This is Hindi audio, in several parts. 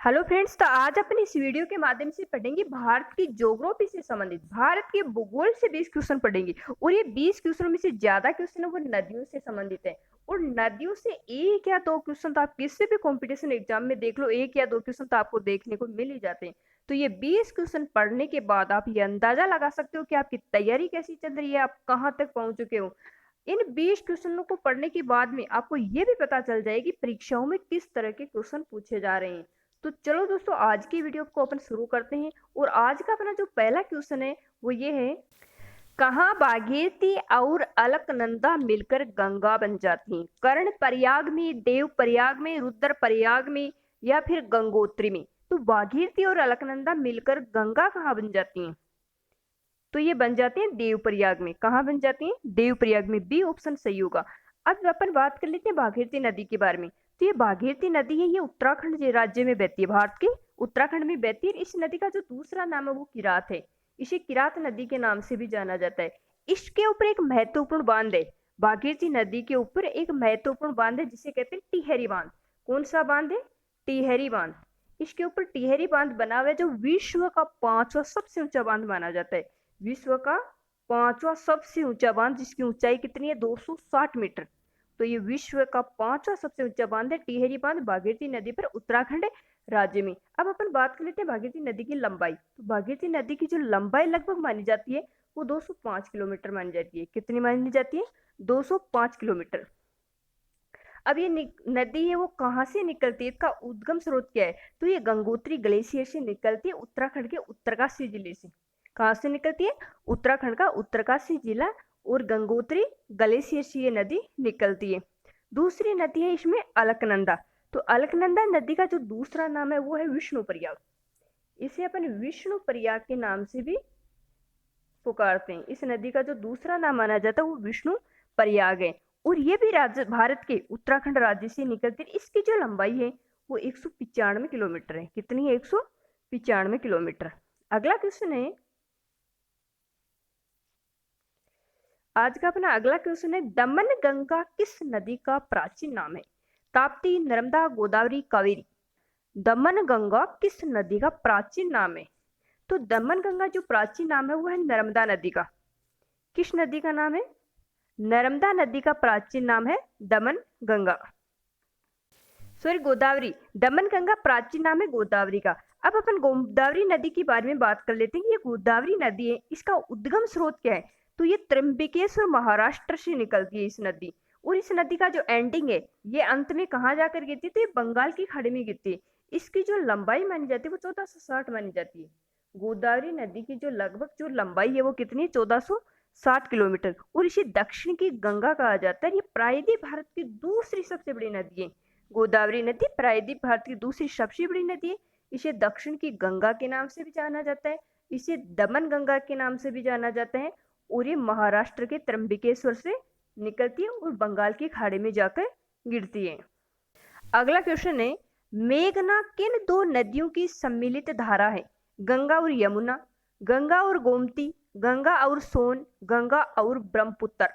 हेलो फ्रेंड्स, तो आज अपन इस वीडियो के माध्यम से पढ़ेंगे भारत की ज्योग्राफी से संबंधित भारत के भूगोल से 20 क्वेश्चन पढ़ेंगे। और ये 20 क्वेश्चनों में से ज्यादा क्वेश्चन है वो नदियों से संबंधित है। और नदियों से एक या दो क्वेश्चन तो आप किसी भी कंपटीशन एग्जाम में देख लो, एक या दो क्वेश्चन तो आपको देखने को मिल ही जाते हैं। तो ये 20 क्वेश्चन पढ़ने के बाद आप ये अंदाजा लगा सकते हो कि आपकी तैयारी कैसी चल रही है, आप कहाँ तक पहुंच चुके हो। इन 20 क्वेश्चनों को पढ़ने के बाद में आपको ये भी पता चल जाएगी कि परीक्षाओं में किस तरह के क्वेश्चन पूछे जा रहे हैं। तो चलो दोस्तों, आज की वीडियो को अपन शुरू करते हैं। और आज का अपना जो पहला क्वेश्चन है वो ये है, कहाँ भागीरथी और अलकनंदा मिलकर गंगा बन जाती हैं? कर्ण प्रयाग में, देव प्रयाग में, रुद्र प्रयाग में, या फिर गंगोत्री में? तो भागीरथी और अलकनंदा मिलकर गंगा कहाँ बन जाती हैं? तो ये बन जाते हैं देव प्रयाग में। कहाँ बन जाती हैं? देव प्रयाग में। बी ऑप्शन सही होगा। अब अपन बात कर लेते हैं भागीरथी नदी के बारे में। तो ये भागीरथी नदी है, ये उत्तराखंड राज्य में बहती है, भारत के उत्तराखंड में बहती है। इस नदी का जो दूसरा नाम है वो किरात है। इसे किरात नदी के नाम से भी जाना जाता है। इसके ऊपर एक महत्वपूर्ण बांध है। भागीरथी नदी के ऊपर एक महत्वपूर्ण बांध है जिसे कहते हैं टिहरी बांध। कौन सा बांध है? टिहरी बांध। इसके ऊपर टिहरी बांध बना हुआ है, जो विश्व का 5वां सबसे ऊंचा बांध माना जाता है। विश्व का 5वां सबसे ऊंचा बांध, जिसकी ऊंचाई कितनी है? 260 मीटर। तो ये विश्व का 5वां सबसे ऊंचा बांध है टिहरी बांध, भागीरथी नदी पर, उत्तराखंड राज्य में। अब अपन बात कर लेते हैं भागीरथी नदी की लंबाई। तो भागीरथी नदी की जो लंबाई लगभग मानी जाती है वो 205 किलोमीटर मानी जाती है। कितनी मानी जाती है? 205 किलोमीटर। अब ये नदी है वो कहाँ से निकलती है, इसका उद्गम स्रोत क्या है? तो ये गंगोत्री ग्लेशियर से निकलती है, उत्तराखंड के उत्तरकाशी जिले से। कहाँ से निकलती है? उत्तराखंड का उत्तरकाशी जिला और गंगोत्री ग्लेशियर से ये नदी निकलती है। दूसरी नदी है इसमें अलकनंदा। तो अलकनंदा नदी का जो दूसरा नाम है वो है विष्णु प्रयाग। इसे अपन विष्णु प्रयाग के नाम से भी पुकारते हैं। इस नदी का जो दूसरा नाम माना जाता है वो विष्णु प्रयाग है। और ये भी राज्य भारत के उत्तराखंड राज्य से निकलती है। इसकी जो लंबाई है वो 195 किलोमीटर है। कितनी है? 195 किलोमीटर। अगला क्वेश्चन है, आज का अपना अगला क्वेश्चन है, दमन गंगा किस नदी का प्राचीन नाम है? ताप्ती, नर्मदा, गोदावरी, कावेरी? दमन गंगा किस नदी का प्राचीन नाम है? तो दमन गंगा जो प्राचीन नाम है वो है नर्मदा नदी का। किस नदी का नाम है? नर्मदा नदी का प्राचीन नाम है दमन गंगा। सॉरी, गोदावरी। दमन गंगा प्राचीन नाम है गोदावरी का। अब अपन गोदावरी नदी के बारे में बात कर लेते हैं। ये गोदावरी नदी है, इसका उद्गम स्रोत क्या है? तो ये त्र्यंबकेश्वर महाराष्ट्र से निकलती है इस नदी। और इस नदी का जो एंडिंग है ये अंत में कहाँ जाकर गिरती है? तो ये बंगाल की खाड़ी में गिरती है। इसकी जो लंबाई मानी जाती है वो 1460 मानी जाती है। गोदावरी नदी की जो लगभग जो लंबाई है वो कितनी है? 1460 किलोमीटर। और इसे दक्षिण की गंगा कहा जाता है। ये प्रायद्वीप भारत की दूसरी सबसे बड़ी नदी है। गोदावरी नदी प्रायद्वीप भारत की दूसरी सबसे बड़ी नदी है। इसे दक्षिण की गंगा के नाम से भी जाना जाता है, इसे दमन गंगा के नाम से भी जाना जाता है। और ये महाराष्ट्र के त्र्यंबकेश्वर से निकलती है और बंगाल की खाड़ी में जाकर गिरती है। अगला क्वेश्चन है, मेघना किन दो नदियों की सम्मिलित धारा है? गंगा और यमुना, गंगा और गोमती, गंगा और सोन, गंगा और ब्रह्मपुत्र?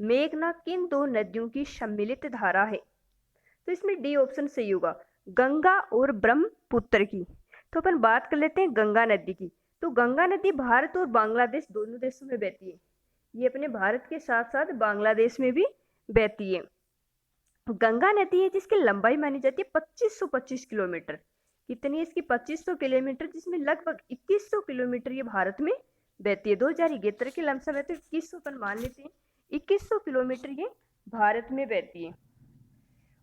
मेघना किन दो नदियों की सम्मिलित धारा है? तो इसमें डी ऑप्शन सही होगा, गंगा और ब्रह्मपुत्र की। तो अपन बात कर लेते हैं गंगा नदी की। तो गंगा नदी भारत और बांग्लादेश दोनों देशों में बहती है। ये अपने भारत के साथ साथ बांग्लादेश में भी बहती है। गंगा नदी है जिसकी लंबाई मानी जाती है 2525 किलोमीटर। कितनी है इसकी? 2500 किलोमीटर, जिसमें लगभग 2100 किलोमीटर ये भारत में बहती है। 2011 के लमसम है तो 2100 अपन मान लेते हैं। 2100 किलोमीटर ये भारत में बहती है।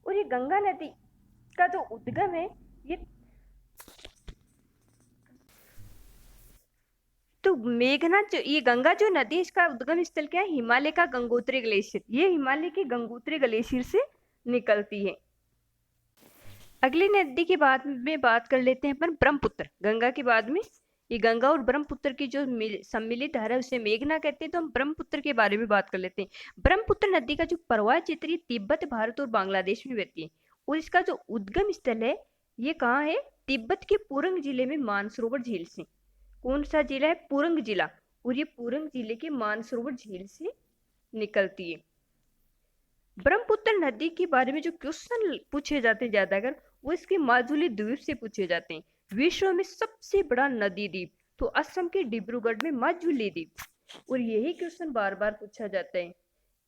और ये गंगा नदी का जो उद्गम है ये, तो मेघना जो ये गंगा जो नदी है इसका उद्गम स्थल क्या है? हिमालय का गंगोत्री ग्लेशियर। ये हिमालय के गंगोत्री ग्लेशियर से निकलती है। अगली नदी के बाद में बात कर लेते हैं अपन ब्रह्मपुत्र। गंगा के बाद में ये गंगा और ब्रह्मपुत्र की जो सम्मिलित धारा है उसे मेघना कहते हैं। तो हम ब्रह्मपुत्र के बारे में बात कर लेते हैं। ब्रह्मपुत्र नदी का जो प्रवाह क्षेत्र तिब्बत, भारत और बांग्लादेश में बहती है। और इसका जो उद्गम स्थल है ये कहाँ है? तिब्बत के पुरंग जिले में मानसरोवर झील से। कौन सा जिला है? पुरंग जिला। और ये पुरंग जिले के मानसरोवर झील से निकलती है। ब्रह्मपुत्र नदी के बारे में जो क्वेश्चन पूछे जाते हैं ज्यादातर वो इसके माजुली द्वीप से पूछे जाते हैं। विश्व में सबसे बड़ा नदी द्वीप, तो असम के डिब्रूगढ़ में माजुली द्वीप। और यही क्वेश्चन बार बार पूछा जाता है।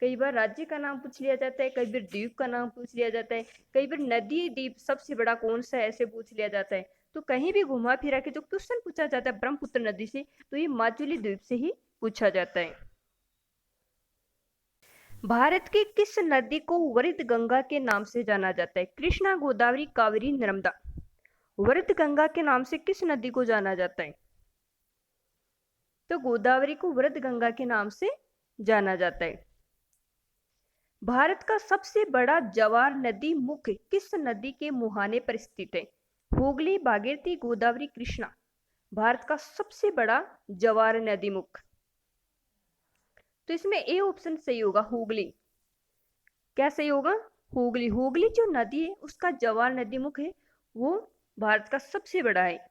कई बार राज्य का नाम पूछ लिया जाता है, कई बार द्वीप का नाम पूछ लिया जाता है, कई बार नदी द्वीप सबसे बड़ा कौन सा है ऐसे पूछ लिया जाता है। तो कहीं भी घुमा फिरा के जो क्वेश्चन पूछा जाता है ब्रह्मपुत्र नदी से, तो ये माजुली द्वीप से ही पूछा जाता है। भारत की किस नदी को वृद्ध गंगा के नाम से जाना जाता है? कृष्णा, गोदावरी, कावेरी, नर्मदा। वृद्ध गंगा के नाम से किस नदी को जाना जाता है? तो गोदावरी को वृद्ध गंगा के नाम से जाना जाता है। भारत का सबसे बड़ा जवार नदी मुख्य किस नदी के मुहाने पर स्थित है? हुगली, भागीरथी, गोदावरी, कृष्णा। भारत का सबसे बड़ा जवार नदी मुख्य, तो इसमें ए ऑप्शन सही होगा, हुगली। क्या सही होगा? हुगली। हुगली जो नदी है उसका जवार नदी मुख्य है, वो भारत का सबसे बड़ा है।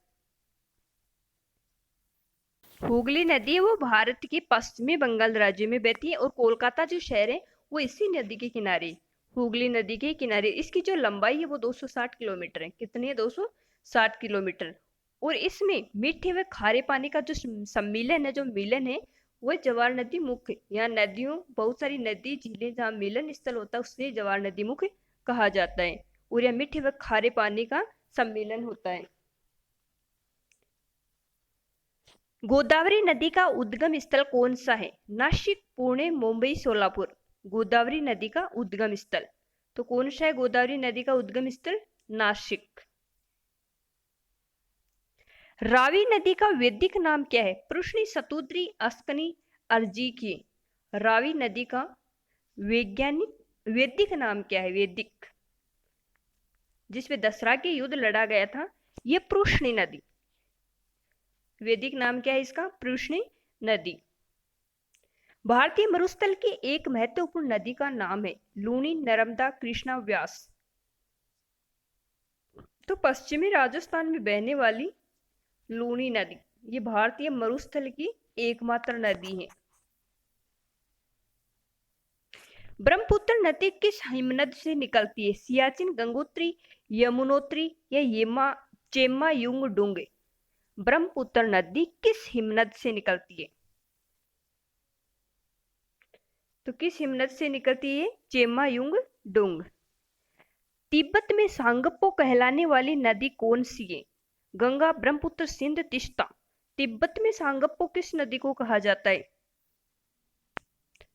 हुगली नदी है वो भारत के पश्चिमी बंगाल राज्य में बहती है और कोलकाता जो शहर है वो इसी नदी के किनारे, हुगली नदी के किनारे। इसकी जो लंबाई है वो 260 किलोमीटर है। कितनी है? 260 किलोमीटर। और इसमें मीठे व खारे पानी का जो सम्मिलन है, जो मिलन है, वो जवार नदी मुख्य। यहाँ नदियों, बहुत सारी नदी झीलें जहाँ मिलन स्थल होता है उससे जवार नदी मुख्य कहा जाता है। और यह मीठे व खारे पानी का सम्मिलन होता है। गोदावरी नदी का उद्गम स्थल कौन सा है? नासिक, पुणे, मुंबई, सोलापुर। गोदावरी नदी का उद्गम स्थल, तो कौन सा है गोदावरी नदी का उद्गम स्थल? नासिक। रावी नदी का वैदिक नाम क्या है? पृष्णी, शतुद्री, अस्कनी, अर्जिकी। रावी नदी का वैज्ञानिक वैदिक नाम क्या है? वैदिक, जिसमें दसरा के युद्ध लड़ा गया था, यह पृष्णी नदी। वैदिक नाम क्या है इसका? पृष्णी नदी। भारतीय मरुस्थल की एक महत्वपूर्ण नदी का नाम है लूनी, नर्मदा, कृष्णा, व्यास। तो पश्चिमी राजस्थान में बहने वाली लूनी नदी, ये भारतीय मरुस्थल की एकमात्र नदी है। ब्रह्मपुत्र नदी किस हिमनद से निकलती है? सियाचिन, गंगोत्री, यमुनोत्री या चेम्मा युंग? ब्रह्मपुत्र नदी किस हिमनद से निकलती है? तो किस हिमनद से निकलती है? चेम्मा युंग। तिब्बत में सांगपो कहलाने वाली नदी कौन सी है? गंगा, ब्रह्मपुत्र, सिंध, तीस्ता। तिब्बत में सांगपो किस नदी को कहा जाता है?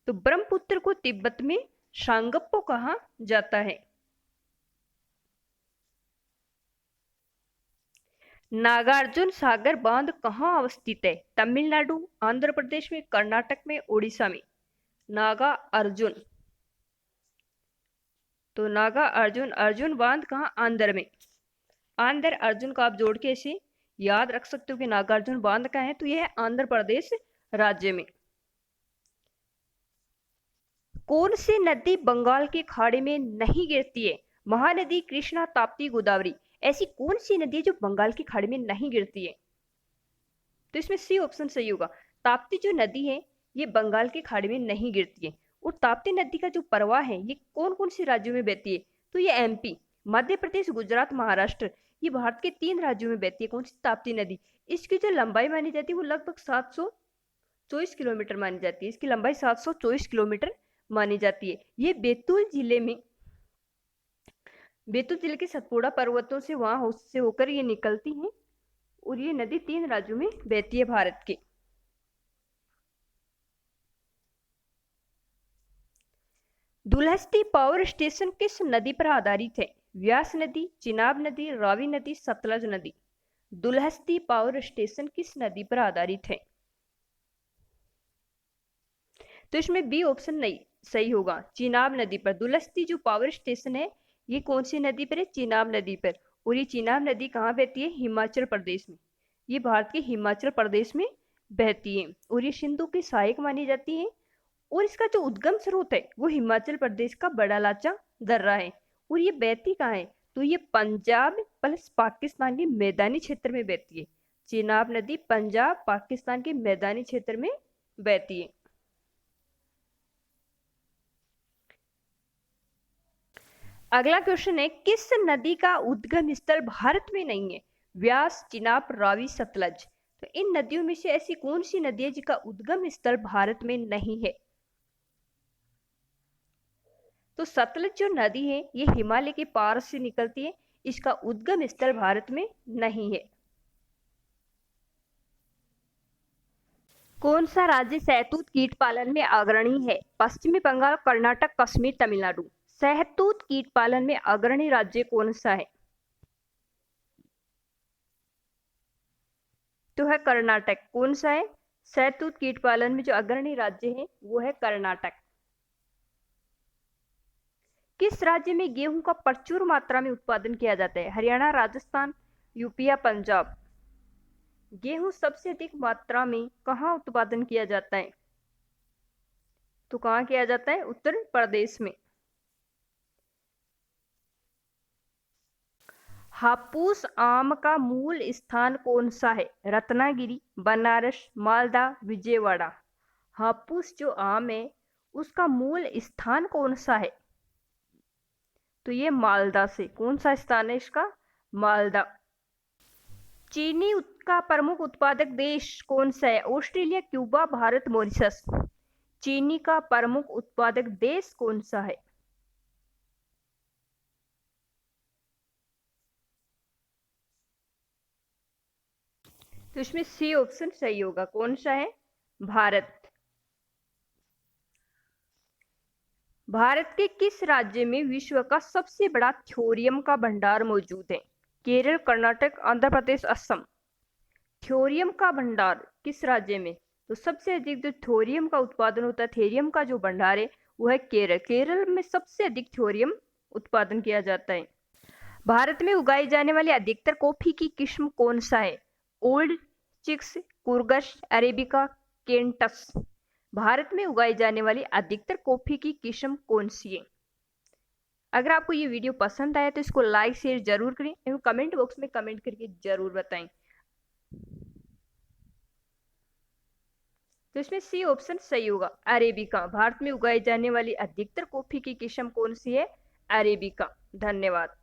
तो ब्रह्मपुत्र को तिब्बत में सांगपो कहा जाता है। नागार्जुन सागर बांध कहाँ अवस्थित है? तमिलनाडु, आंध्र प्रदेश में, कर्नाटक में, उड़ीसा में। नागा अर्जुन, तो नागा अर्जुन बांध कहाँ? आंध्र में। आंध्र अर्जुन को आप जोड़ के इसे याद रख सकते हो कि नागार्जुन बांध का है, तो यह है आंध्र प्रदेश राज्य में। कौन सी नदी बंगाल की खाड़ी में नहीं गिरती है? महानदी, कृष्णा, ताप्ती, गोदावरी। ऐसी कौन सी नदी है जो बंगाल की खाड़ी में नहीं गिरती है? तो इसमें सी ऑप्शन सही होगा। ताप्ती जो नदी है ये बंगाल की खाड़ी में नहीं गिरती है। और ताप्ती नदी का जो प्रवाह है ये कौन कौन से राज्यों में बहती है? तो ये एमपी, मध्य प्रदेश, गुजरात, महाराष्ट्र, ये भारत के 3 राज्यों में बहती है। कौन सी? ताप्ती नदी। इसकी जो लंबाई मानी जाती है वो लगभग 724 किलोमीटर मानी जाती है। इसकी लंबाई 724 किलोमीटर मानी जाती है। ये बैतूल जिले के सतपुड़ा पर्वतों से वहां से होकर ये निकलती है। और ये नदी 3 राज्यों में बहती है भारत के। दुलहस्ती पावर स्टेशन किस नदी पर आधारित है? व्यास नदी, चिनाब नदी, रावी नदी, सतलज नदी। दुलहस्ती पावर स्टेशन किस नदी पर आधारित है? तो इसमें बी ऑप्शन नहीं सही होगा, चिनाब नदी पर। दुलहस्ती जो पावर स्टेशन है ये कौन सी नदी पर है? चिनाब नदी पर। और ये चिनाब नदी कहाँ बहती है? हिमाचल प्रदेश में। ये भारत के हिमाचल प्रदेश में बहती है और ये सिंधु की सहायक मानी जाती है। और इसका जो उद्गम स्रोत है वो हिमाचल प्रदेश का बड़ा लाचा दर्रा है। और ये बहती कहाँ है? तो ये पंजाब प्लस पाकिस्तान के मैदानी क्षेत्र में बहती है। चिनाब नदी पंजाब पाकिस्तान के मैदानी क्षेत्र में बहती है। अगला क्वेश्चन है, किस नदी का उद्गम स्थल भारत में नहीं है? व्यास, चिनाब, रावी, सतलज। तो इन नदियों में से ऐसी कौन सी नदी है जिसका उद्गम स्थल भारत में नहीं है? तो सतलज जो नदी है ये हिमालय के पार से निकलती है, इसका उद्गम स्थल भारत में नहीं है। कौन सा राज्य शहतूत कीट पालन में अग्रणी है? पश्चिमी बंगाल, कर्नाटक, कश्मीर, तमिलनाडु। शहतूत कीट पालन में अग्रणी राज्य कौन सा है? तो है कर्नाटक। कौन सा है? शहतूत कीट पालन में जो अग्रणी राज्य है वो है कर्नाटक। किस राज्य में गेहूं का प्रचुर मात्रा में उत्पादन किया जाता है? हरियाणा, राजस्थान, यूपी या पंजाब। गेहूं सबसे अधिक मात्रा में कहाँ उत्पादन किया जाता है? तो कहाँ किया जाता है? उत्तर प्रदेश में। हापुस आम का मूल स्थान कौन सा है? रत्नागिरी, बनारस, मालदा, विजयवाड़ा। हापुस जो आम है उसका मूल स्थान कौन सा है? तो ये मालदा से। कौन सा स्थान है इसका? मालदा। चीनी का प्रमुख उत्पादक देश कौन सा है? Australia, Cuba, Bharat, Mauritius. चीनी का प्रमुख उत्पादक देश कौन सा है? तो इसमें सी ऑप्शन सही होगा। कौन सा है? भारत। भारत के किस राज्य में विश्व का सबसे बड़ा थोरियम का भंडार मौजूद है? केरल, कर्नाटक, आंध्र प्रदेश, असम। थोरियम का भंडार किस राज्य में? तो सबसे अधिक जो थोरियम का उत्पादन होता है, थोरियम का जो भंडार है वो है केरल। केरल में सबसे अधिक थोरियम उत्पादन किया जाता है। भारत में उगाई जाने वाली अधिकतर कॉफी की किस्म कौन सा है? Old chicks, Coorgs, Arabica, Kents. Bharat में उगाई जाने वाली अधिकतर कॉफी की किस्म कौन सी है? अगर आपको ये वीडियो पसंद आया तो इसको लाइक शेयर जरूर करें एवं कमेंट बॉक्स में कमेंट करके जरूर बताएं। तो इसमें सी ऑप्शन सही होगा, अरेबिका। भारत में उगाई जाने वाली अधिकतर कॉफी की किस्म कौन सी है? अरेबिका। धन्यवाद।